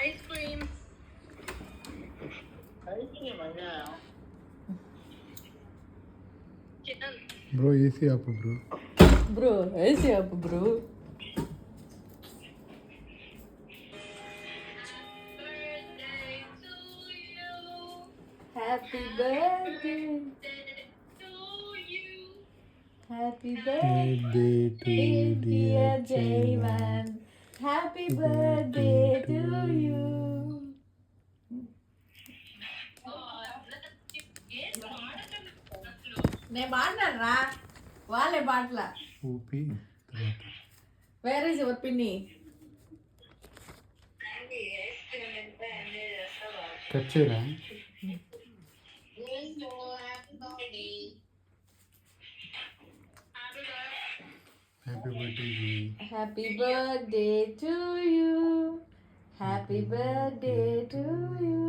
Ice cream bro AC ఆపు bro. Bro AC ఆపు bro. Happy birthday happy birthday to dear Jaivan. Happy birthday to you. నేను బాగున్నాను రా, వాళ్ళే బాట్ల. ఊపి తర్వాత వేర్ ఇస్ యువర్ పిన్ని? కట్ చేయరా? Happy birthday. Happy birthday to you. Happy birthday to you.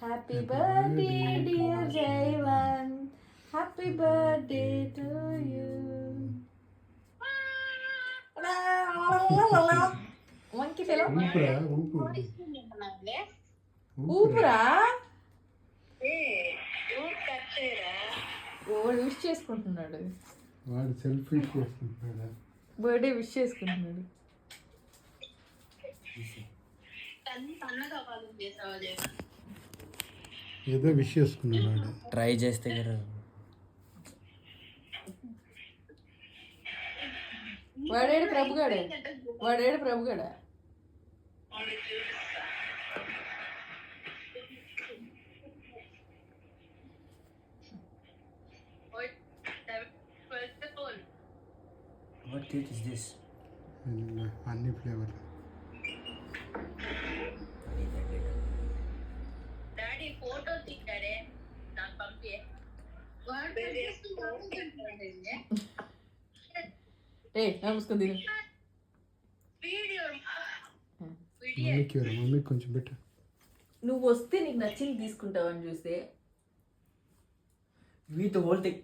Happy birthday dear Jaivan. Happy birthday to you. Monkey fellow. ఊపురా ఊపు. ఊపురా. వాడు విష్ చేసుకుంటున్నాడు. వాడు సెల్ఫీ చేసుకుంటున్నాడా? బర్త్డే విష్ చేసుకుంటున్నాడు. ఏదో విష్ చేసుకున్నాడు వాడు. ట్రై చేస్తే కదా. వాడేడు ప్రభుగాడే. వాడేడు ప్రభుగాడా. What cake is this? అన్ని ఫ్లేవర్లు. డాడీ ఫోటో తీస్తాడే నాకు పంపి. ఏ నమస్కారం తిను. వీడియో మమ్మీకి ఎవరు? మమ్మీకి కొంచెం పెట్టు. నువ్వు వస్తే నీకు నచ్చింది తీసుకుంటావని చూస్తే Eat the whole thing.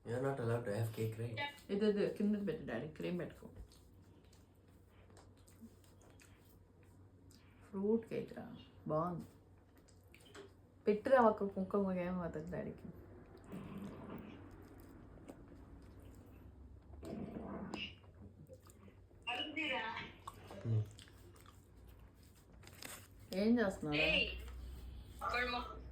You're not allowed to have cake, right? ఇది కింద పెట్టు డాడీ. క్రీమ్ పెట్టుకో. ఫ్రూట్ కేక్ రా, బాగుంది. పెట్టురా ఒక కుంకుమ ఏమవుతుంది డాడీకి. ఏం చేస్తున్నావు?